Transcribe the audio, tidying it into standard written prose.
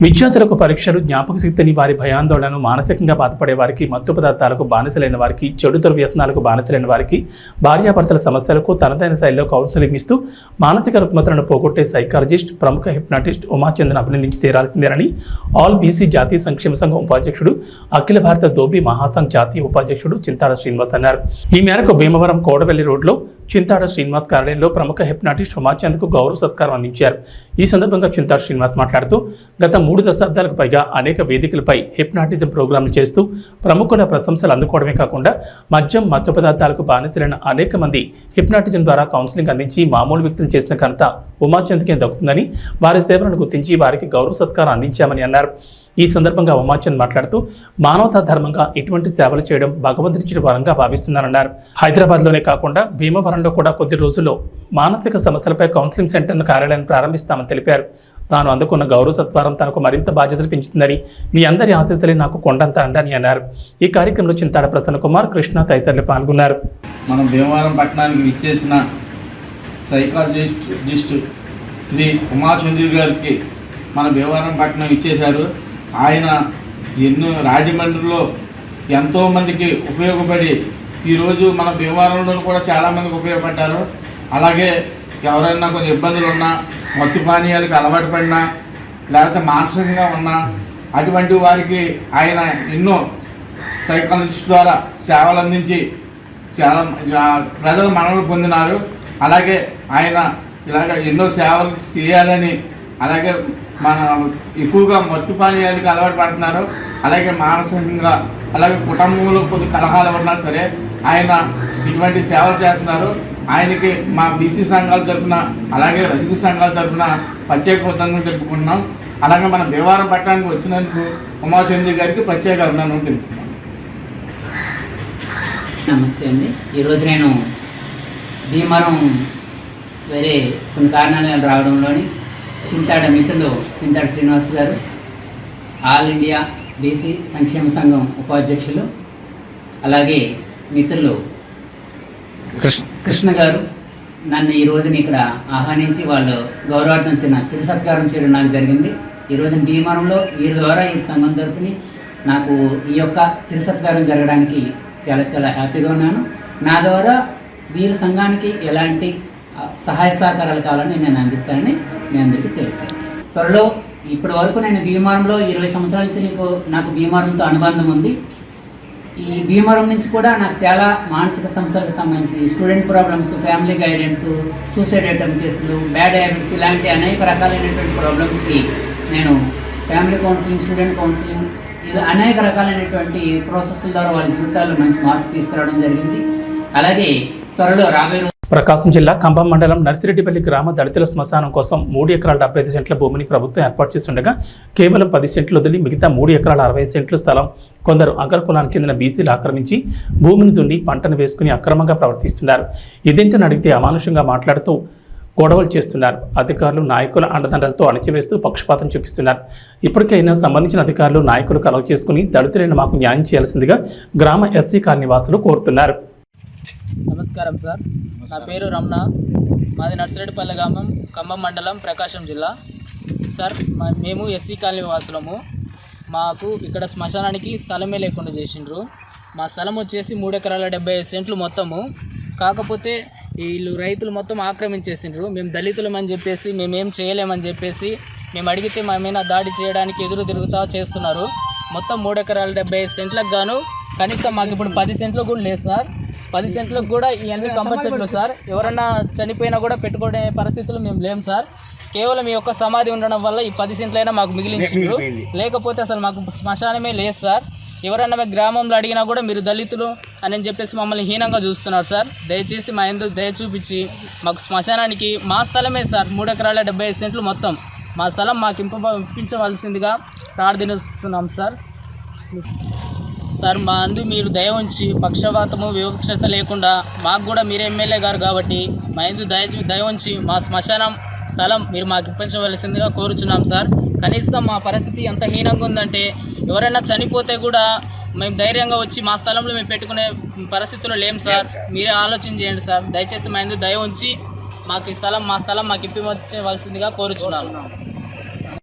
విద్యార్థులకు పరీక్షలు, జ్ఞాపకశక్తిని, వారి భయాందోళనను, మానసికంగా బాధపడే వారికి, మత్తు పదార్థాలకు బానిసలైన వారికి, చెడు దుర్వ్యసనాలకు బానిసలైన వారికి, భార్యాభర్తల సమస్యలకు తనదైన శైలిలో కౌన్సిలింగ్ ఇస్తూ మానసిక రుగ్మతలను పోగొట్టే సైకాలజిస్ట్, ప్రముఖ హిప్నాటిస్ట్ ఉమాచంద్రన్ అభినందించి తీరాల్సిందేనని ఆల్ బీసీ జాతీయ సంక్షేమ సంఘం ఉపాధ్యక్షుడు, అఖిల భారత ధోబీ మహాసంఘ్ జాతీయ ఉపాధ్యక్షుడు చింతాడ శ్రీనివాస్ అన్నారు. ఈ మేరకు భీమవరం కోడవెల్లి రోడ్లో చింతాడ శ్రీనివాస్ కార్యాలయంలో ప్రముఖ హిప్నాటిస్ట్ ఉమాచంద్కు గౌరవ సత్కారం అందించారు. ఈ సందర్భంగా చింతాడ శ్రీనివాస్ మాట్లాడుతూ గత 3 దశాబ్దాలకు పైగా అనేక వేదికలపై హిప్నాటిజం ప్రోగ్రాంలు చేస్తూ ప్రముఖుల ప్రశంసలు అందుకోవడమే కాకుండా మద్యం, మత్తు పదార్థాలకు బానిసలైన అనేక మంది హిప్నాటిజం ద్వారా కౌన్సిలింగ్ అందించి మామూలు వ్యక్తులు చేసిన ఘనత ఉమాచంద్కే దక్కుతుందని, వారి సేవలను గుర్తించి వారికి గౌరవ సత్కారం అందించామని అన్నారు. ఈ సందర్భంగా ఉమాచంద్ మాట్లాడుతూ మానవతా ధర్మంగా ఇటువంటి సేవలు చేయడం భగవంతుడిచ్చిన వరంగా భావిస్తున్నారన్నారు. హైదరాబాద్లోనే కాకుండా భీమవరంలో కూడా కొద్ది రోజుల్లో మానసిక సమస్యలపై కౌన్సిలింగ్ సెంటర్ను కార్యాలయాన్ని ప్రారంభిస్తామని తెలిపారు. తాను అందుకున్న గౌరవ సత్కారం తనకు మరింత బాధ్యతలు పెంచుతుందని, మీ అందరి ఆశీస్సులే నాకు కొండంత అండని అన్నారు. ఈ కార్యక్రమంలో చింతాడ ప్రసన్న కుమార్, కృష్ణ తదితరులు పాల్గొన్నారు. మనం భీమవరం పట్టణానికి విచ్చేసిన సైకాలజిస్ట్ శ్రీ ఉమాచంద్ర గారికి మన భీమవరం పట్టణం ఇచ్చేశారు. ఆయన ఎన్నో రాజమండ్రిలో ఎంతోమందికి ఉపయోగపడి ఈరోజు మన భీమవరంలో కూడా చాలామందికి ఉపయోగపడ్డారు. అలాగే ఎవరైనా కొన్ని ఇబ్బందులు ఉన్నా, మత్తు పానీయాలకు అలవాటు పడినా, లేకపోతే మానసికంగా ఉన్నా, అటువంటి వారికి ఆయన ఎన్నో సైకాలజిస్ట్ ద్వారా సేవలు అందించి చాలా ప్రజలు మనవులు పొందినారు. అలాగే ఆయన ఇలాగ ఎన్నో సేవలు చేయాలని, అలాగే మన ఎక్కువగా మత్తు పానీయాలకు అలవాటు పడుతున్నారు. అలాగే మానసికంగా, అలాగే కుటుంబంలో కొద్ది కలహాలు ఉన్నా సరే ఆయన ఇటువంటి సేవలు చేస్తున్నారు. ఆయనకి మా బీసీ సంఘాల తరఫున, అలాగే రజక సంఘాల తరఫున ప్రత్యేక కృతజ్ఞతలు తెలుపుకుంటున్నాం. అలాగే మన భీమవరం పట్టణానికి వచ్చినందుకు ఉమాచంద్ర గారికి ప్రత్యేక అభినందనలు తెలుపుతున్నాం. నమస్తే అండి. ఈరోజు నేను భీమవరం వేరే కొన్ని కారణాలు రావడంలోని చింతాడ మిత్రులు చింతాడ శ్రీనివాస్ గారు, ఆల్ ఇండియా బీసీ సంక్షేమ సంఘం ఉపాధ్యక్షులు, అలాగే మిత్రులు కృష్ణ గారు నన్ను ఈ రోజున ఇక్కడ ఆహ్వానించి వాళ్ళు గౌరవార్థం చిరు సత్కారం చేయడం నాకు జరిగింది. ఈ రోజున భీమవరంలో వీరి ద్వారా ఈ సంఘం తరపుని నాకు ఈ యొక్క చిరు సత్కారం జరగడానికి చాలా చాలా హ్యాపీగా ఉన్నాను. నా ద్వారా వీరి సంఘానికి ఎలాంటి సహాయ సహకారాలు కావాలని నేను అందిస్తానని మీ అందరికీ తెలియజేస్తాను. త్వరలో ఇప్పటి వరకు నేను భీమవరంలో 20 సంవత్సరాల నుంచి నాకు భీమవరంతో అనుబంధం ఉంది. ఈ భీమవరం నుంచి కూడా నాకు చాలా మానసిక సమస్యలకు సంబంధించి student problems, family guidance, suicide attempt కేసులు, బ్యాడ్ హ్యాబిట్స్, ఇలాంటి అనేక రకాలైనటువంటి ప్రాబ్లమ్స్కి నేను ఫ్యామిలీ కౌన్సిలింగ్, స్టూడెంట్ కౌన్సిలింగ్, ఇలా అనేక రకాలైనటువంటి ప్రాసెస్ల ద్వారా వాళ్ళ జీవితాల్లో మంచి మార్పు తీసుకురావడం జరిగింది. అలాగే త్వరలో రాబోయే ప్రకాశం జిల్లా కంభం మండలం నర్సిరెడ్డిపల్లి గ్రామ దళితుల శ్మశానం కోసం 3 ఎకరాల 75 సెంట్ల భూమిని ప్రభుత్వం ఏర్పాటు చేస్తుండగా కేవలం 10 సెంట్లు వదిలి మిగతా 3 ఎకరాల 60 సెంట్ల స్థలం కొందరు అగ్రకులానికి చెందిన బీసీలు ఆక్రమించి భూమిని దున్ని పంటను వేసుకుని అక్రమంగా ప్రవర్తిస్తున్నారు. ఇదేంటని అడిగితే అమానుషంగా మాట్లాడుతూ గొడవలు చేస్తున్నారు. అధికారులు, నాయకుల అండదండలతో అణచివేస్తూ పక్షపాతం చూపిస్తున్నారు. ఇప్పటికైనా సంబంధించిన అధికారులు, నాయకులు కలవ చేసుకుని దళితులైన మాకు న్యాయం చేయాల్సిందిగా గ్రామ ఎస్సీ కాలనీ వాసులు కోరుతున్నారు. నమస్కారం సార్, నా పేరు రమణ, మాది నర్సిరెడ్డిపల్లి గ్రామం, ఖమ్మం మండలం, ప్రకాశం జిల్లా. సార్ మేము ఎస్సీ కాలనీ వాసులము. మాకు ఇక్కడ శ్మశానానికి స్థలమే లేకుండా చేసిండ్రు. మా స్థలం వచ్చేసి 3 ఎకరాల 75 సెంట్లు మొత్తము. కాకపోతే వీళ్ళు రైతులు మొత్తం ఆక్రమించేసిండ్రు. మేము దళితులమని చెప్పేసి, మేమేం చేయలేమని చెప్పేసి, మేము అడిగితే మా మీద దాడి చేయడానికి ఎదురు తిరుగుతా చేస్తున్నారు. మొత్తం 3 ఎకరాల 75 సెంట్లకు గాను కనీసం మాకు ఇప్పుడు 10 సెంట్లు కూడా లేదు సార్. 10 సెంట్లకు కూడా ఇవన్నీ కంప చెట్లు సార్. ఎవరన్నా చనిపోయినా కూడా పెట్టుకునే పరిస్థితులు మేము లేము సార్. కేవలం ఈ యొక్క సమాధి ఉండడం వల్ల ఈ 10 సెంట్లైనా మాకు మిగిలించారు. లేకపోతే అసలు మాకు శ్మశానమే లేదు సార్. ఎవరన్నా మా గ్రామంలో అడిగినా కూడా మీరు దళితులు అని చెప్పేసి మమ్మల్ని హీనంగా చూస్తున్నారు సార్. దయచేసి మా ఎందుకు దయ చూపించి మాకు శ్మశానానికి మా స్థలమే సార్, 3 ఎకరాల 75 సెంట్లు మొత్తం మా స్థలం మాకు ఇప్పించవలసిందిగా ప్రార్థిస్తున్నాం సార్. సార్ మా అందు మీరు దయ ఉంచి పక్షపాతము, వివక్షత లేకుండా మాకు కూడా మీరు ఎమ్మెల్యే గారు కాబట్టి మా అందు దయ ఉంచి మా శ్మశానం స్థలం మీరు మాకు ఇప్పించవలసిందిగా కోరుచున్నాం సార్. కనీసం మా పరిస్థితి ఎంత హీనంగా ఉందంటే ఎవరైనా చనిపోతే కూడా మేము ధైర్యంగా వచ్చి మా స్థలంలో మేము పెట్టుకునే పరిస్థితుల్లో లేము సార్. మీరే ఆలోచన చేయండి సార్. దయచేసి మా అందు దయ ఉంచి మాకు ఈ స్థలం, మా స్థలం మాకు ఇప్పించవలసిందిగా కోరుచున్నాము.